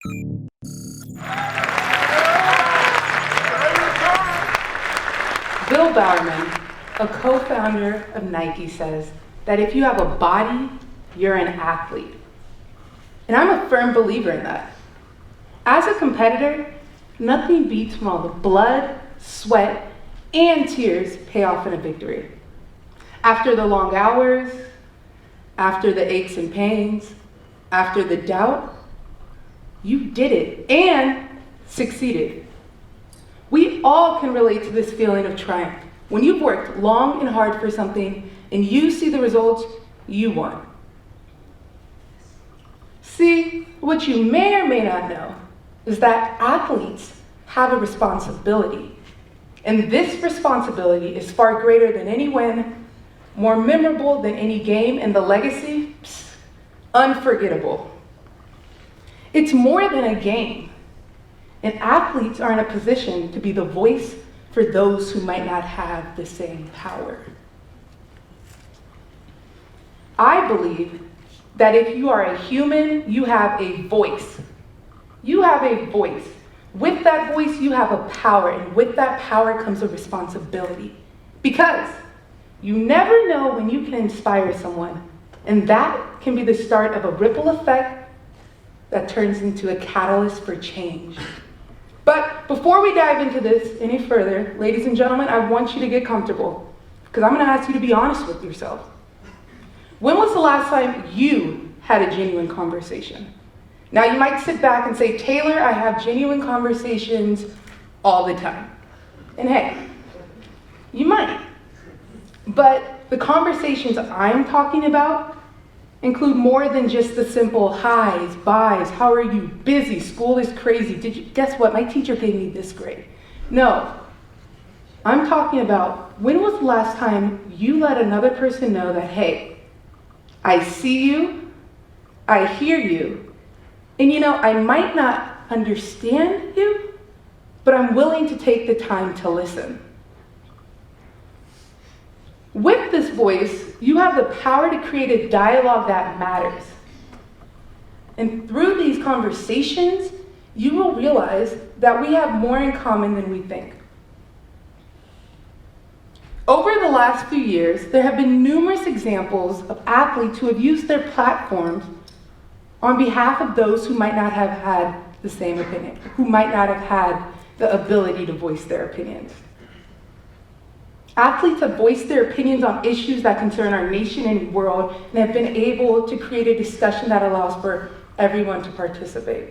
Bill Bowerman, a co-founder of Nike, says that if you have a body, you're an athlete. And I'm a firm believer in that. As a competitor, nothing beats when all the blood, sweat, and tears pay off in a victory. After the long hours, after the aches and pains, after the doubt, you did it and succeeded. We all can relate to this feeling of triumph. When you've worked long and hard for something and you see the results, you won. See, what you may or may not know is that athletes have a responsibility. And this responsibility is far greater than any win, more memorable than any game, and the legacy, unforgettable. It's more than a game. And athletes are in a position to be the voice for those who might not have the same power. I believe that if you are a human, you have a voice. You have a voice. With that voice, you have a power, and with that power comes a responsibility. Because you never know when you can inspire someone, and that can be the start of a ripple effect that turns into a catalyst for change. But before we dive into this any further, ladies and gentlemen, I want you to get comfortable, because I'm going to ask you to be honest with yourself. When was the last time you had a genuine conversation? Now, you might sit back and say, Taylor, I have genuine conversations all the time. And hey, you might. But the conversations I'm talking about include more than just the simple highs, byes, how are you, busy, school is crazy, guess what, my teacher gave me this grade. No, I'm talking about when was the last time you let another person know that, hey, I see you, I hear you, and I might not understand you, but I'm willing to take the time to listen. With this voice, you have the power to create a dialogue that matters. And through these conversations, you will realize that we have more in common than we think. Over the last few years, there have been numerous examples of athletes who have used their platforms on behalf of those who might not have had the same opinion, who might not have had the ability to voice their opinions. Athletes have voiced their opinions on issues that concern our nation and world and have been able to create a discussion that allows for everyone to participate.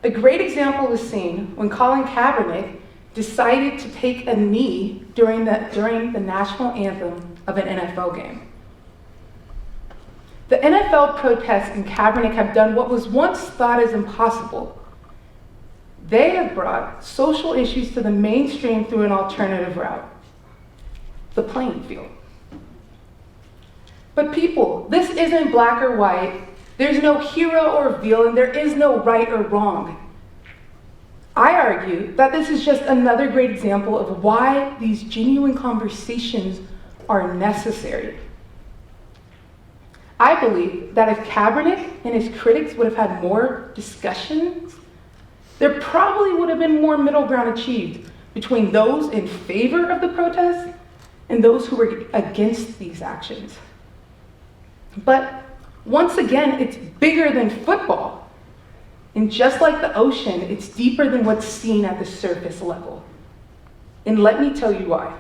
A great example was seen when Colin Kaepernick decided to take a knee during the national anthem of an NFL game. The NFL protests and Kaepernick have done what was once thought as impossible. They have brought social issues to the mainstream through an alternative route, the playing field. But people, this isn't black or white. There's no hero or villain. There is no right or wrong. I argue that this is just another great example of why these genuine conversations are necessary. I believe that if Kaepernick and his critics would have had more discussions, there probably would have been more middle ground achieved between those in favor of the protests and those who were against these actions. But once again, it's bigger than football. And just like the ocean, it's deeper than what's seen at the surface level. And let me tell you why.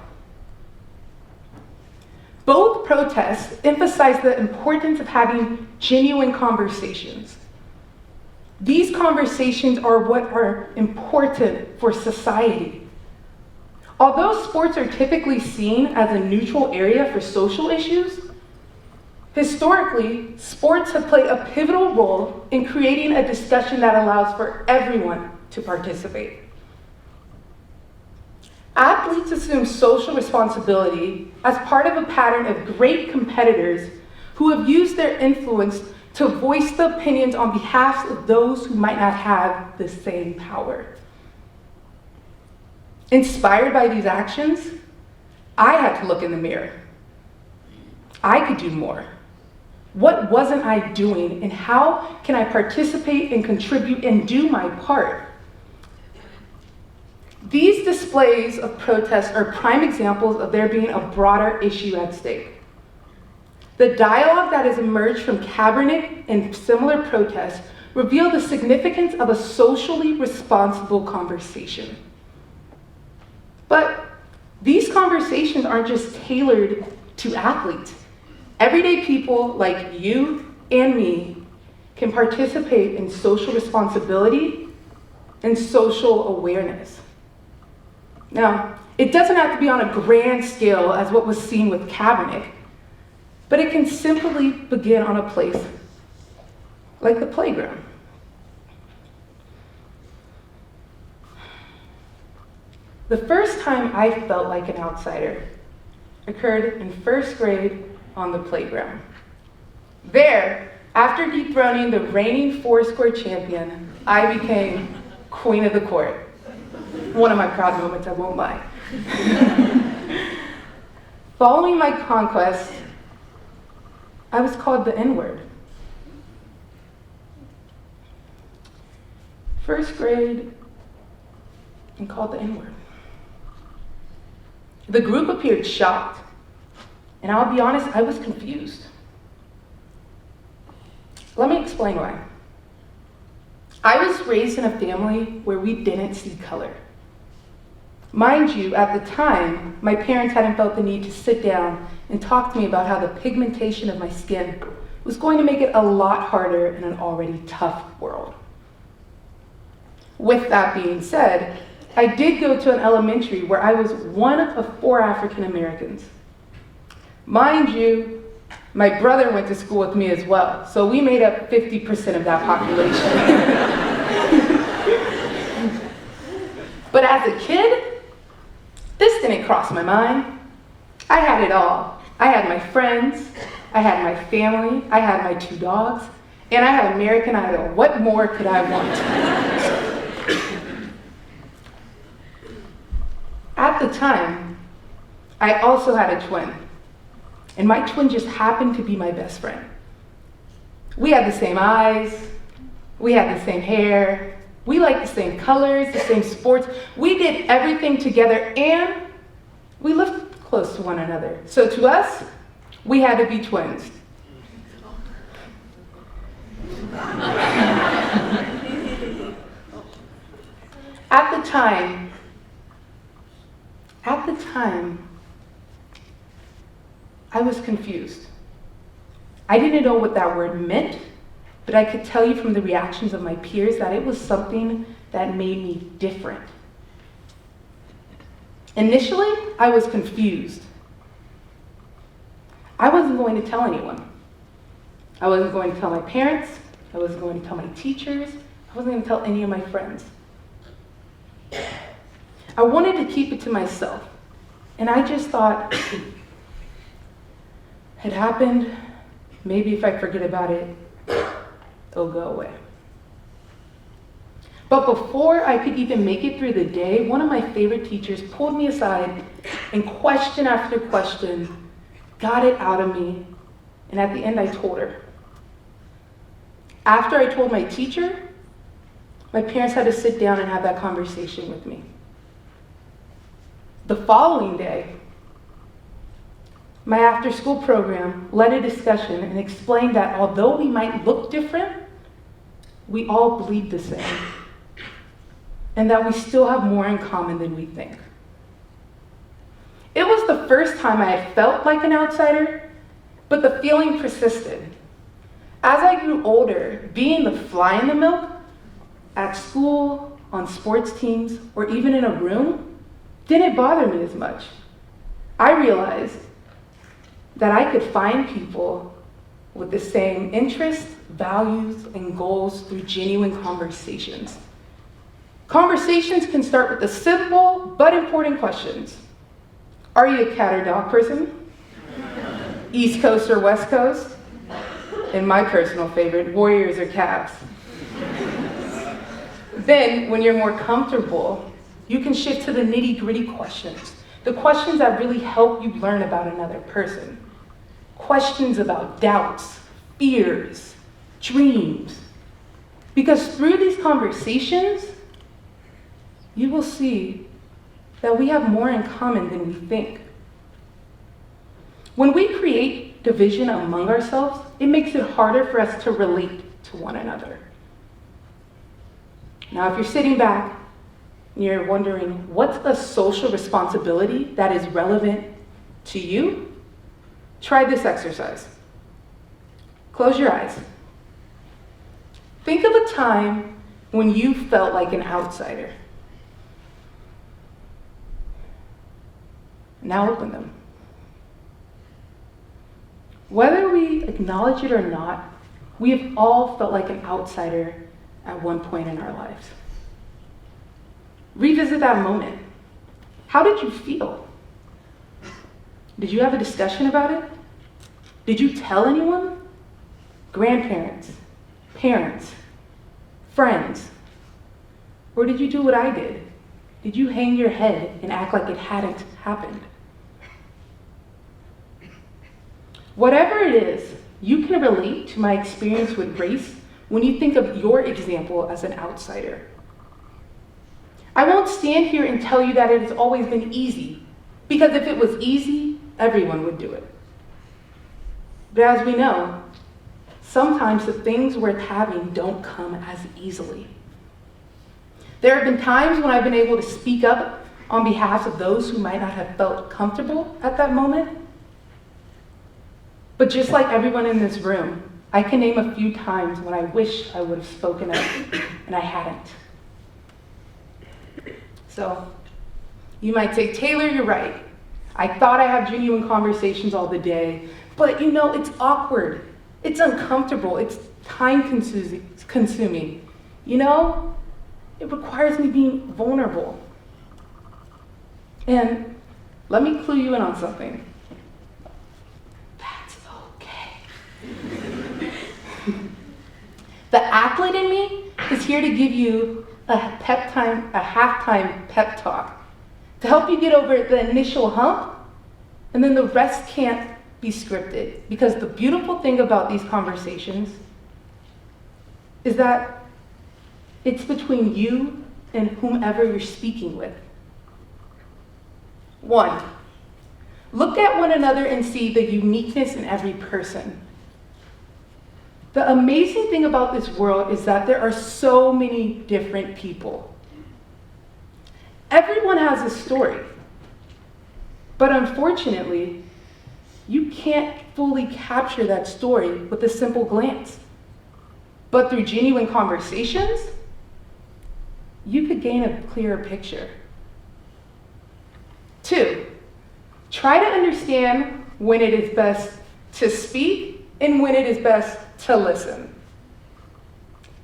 Both protests emphasize the importance of having genuine conversations. These conversations are what are important for society. Although sports are typically seen as a neutral area for social issues, historically, sports have played a pivotal role in creating a discussion that allows for everyone to participate. Athletes assume social responsibility as part of a pattern of great competitors who have used their influence to voice the opinions on behalf of those who might not have the same power. Inspired by these actions, I had to look in the mirror. I could do more. What wasn't I doing, and how can I participate and contribute and do my part? These displays of protest are prime examples of there being a broader issue at stake. The dialogue that has emerged from Kaepernick and similar protests reveal the significance of a socially responsible conversation. But these conversations aren't just tailored to athletes. Everyday people like you and me can participate in social responsibility and social awareness. Now, it doesn't have to be on a grand scale as what was seen with Kaepernick, but it can simply begin on a place like the playground. The first time I felt like an outsider occurred in first grade on the playground. There, after dethroning the reigning Foursquare champion, I became queen of the court. One of my proud moments, I won't lie. Following my conquest, I was called the N-word. First grade, and called the N-word. The group appeared shocked, and I'll be honest, I was confused. Let me explain why. I was raised in a family where we didn't see color. Mind you, at the time, my parents hadn't felt the need to sit down and talk to me about how the pigmentation of my skin was going to make it a lot harder in an already tough world. With that being said, I did go to an elementary where I was one of 4 African Americans. Mind you, my brother went to school with me as well, so we made up 50% of that population. But as a kid, this didn't cross my mind. I had it all. I had my friends, I had my family, I had my 2 dogs, and I had American Idol. What more could I want? At the time, I also had a twin, and my twin just happened to be my best friend. We had the same eyes, we had the same hair, we liked the same colors, the same sports. We did everything together, and we lived close to one another. So to us, we had to be twins. At the time, I was confused. I didn't know what that word meant, but I could tell you from the reactions of my peers that it was something that made me different. Initially, I was confused. I wasn't going to tell anyone. I wasn't going to tell my parents. I wasn't going to tell my teachers. I wasn't going to tell any of my friends. I wanted to keep it to myself. And I just thought, it happened. Maybe if I forget about it, it'll go away. But before I could even make it through the day, one of my favorite teachers pulled me aside and question after question got it out of me. And at the end, I told her. After I told my teacher, my parents had to sit down and have that conversation with me. The following day, my after-school program led a discussion and explained that although we might look different, we all bleed the same, and that we still have more in common than we think. It was the first time I had felt like an outsider, but the feeling persisted. As I grew older, being the fly in the milk, at school, on sports teams, or even in a room, didn't bother me as much. I realized that I could find people with the same interests, values, and goals through genuine conversations. Conversations can start with the simple but important questions. Are you a cat or dog person? East Coast or West Coast? And my personal favorite, Warriors or Cavs? Then, when you're more comfortable, you can shift to the nitty-gritty questions, the questions that really help you learn about another person. Questions about doubts, fears, dreams. Because through these conversations, you will see that we have more in common than we think. When we create division among ourselves, it makes it harder for us to relate to one another. Now, if you're sitting back and you're wondering, what's a social responsibility that is relevant to you? Try this exercise. Close your eyes. Think of a time when you felt like an outsider. Now open them. Whether we acknowledge it or not, we have all felt like an outsider at one point in our lives. Revisit that moment. How did you feel? Did you have a discussion about it? Did you tell anyone? Grandparents, parents, friends? Or did you do what I did? Did you hang your head and act like it hadn't happened? Whatever it is, you can relate to my experience with race when you think of your example as an outsider. I won't stand here and tell you that it has always been easy, because if it was easy, everyone would do it. But as we know, sometimes the things worth having don't come as easily. There have been times when I've been able to speak up on behalf of those who might not have felt comfortable at that moment. But just like everyone in this room, I can name a few times when I wish I would have spoken up and I hadn't. So, you might say, Taylor, you're right. I thought I have genuine conversations all the day, but it's awkward. It's uncomfortable. It's time consuming. It requires me being vulnerable. And let me clue you in on something. That's okay. The athlete in me is here to give you a halftime pep talk to help you get over the initial hump, and then the rest can't be scripted. Because the beautiful thing about these conversations is that it's between you and whomever you're speaking with. 1, look at one another and see the uniqueness in every person. The amazing thing about this world is that there are so many different people. Everyone has a story, but unfortunately, you can't fully capture that story with a simple glance. But through genuine conversations, you could gain a clearer picture. 2, try to understand when it is best to speak and when it is best to listen.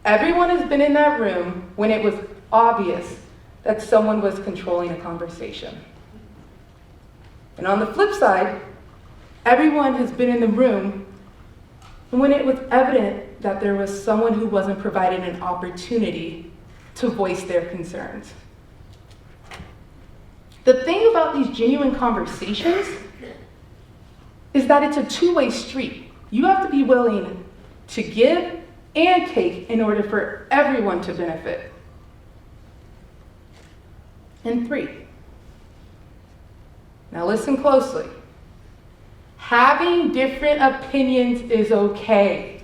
Everyone has been in that room when it was obvious that someone was controlling a conversation. And on the flip side, everyone has been in the room when it was evident that there was someone who wasn't provided an opportunity to voice their concerns. The thing about these genuine conversations is that it's a two-way street. You have to be willing to give and take in order for everyone to benefit. And 3, now listen closely. Having different opinions is okay.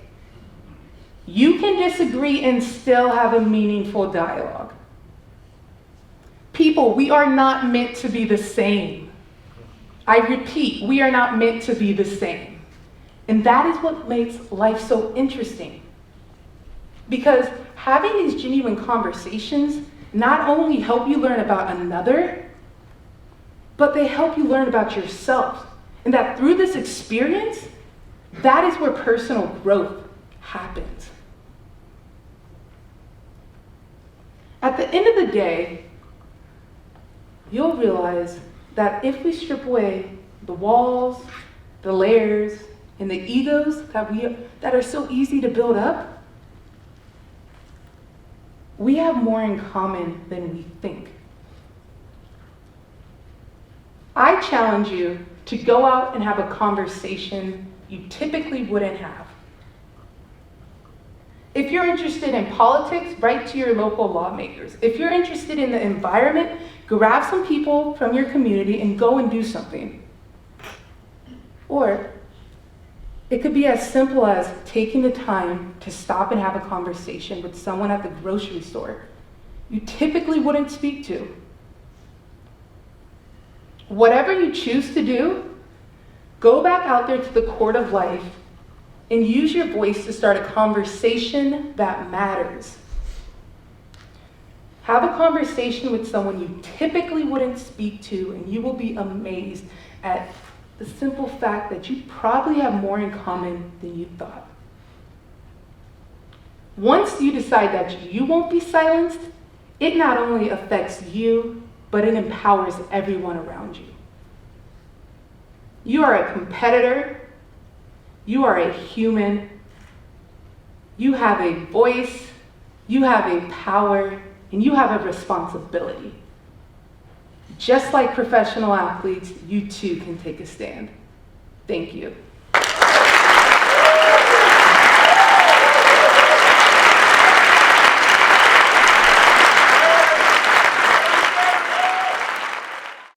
You can disagree and still have a meaningful dialogue. People, we are not meant to be the same. I repeat, we are not meant to be the same. And that is what makes life so interesting. Because having these genuine conversations not only help you learn about another, but they help you learn about yourself. And that through this experience, that is where personal growth happens. At the end of the day, you'll realize that if we strip away the walls, the layers, and the egos that are so easy to build up, we have more in common than we think. I challenge you to go out and have a conversation you typically wouldn't have. If you're interested in politics, write to your local lawmakers. If you're interested in the environment, grab some people from your community and go and do something. Or it could be as simple as taking the time to stop and have a conversation with someone at the grocery store you typically wouldn't speak to. Whatever you choose to do, go back out there to the court of life and use your voice to start a conversation that matters. Have a conversation with someone you typically wouldn't speak to, and you will be amazed at the simple fact that you probably have more in common than you thought. Once you decide that you won't be silenced, it not only affects you, but it empowers everyone around you. You are a competitor. You are a human. You have a voice. You have a power, and you have a responsibility. Just like professional athletes, you too can take a stand. Thank you.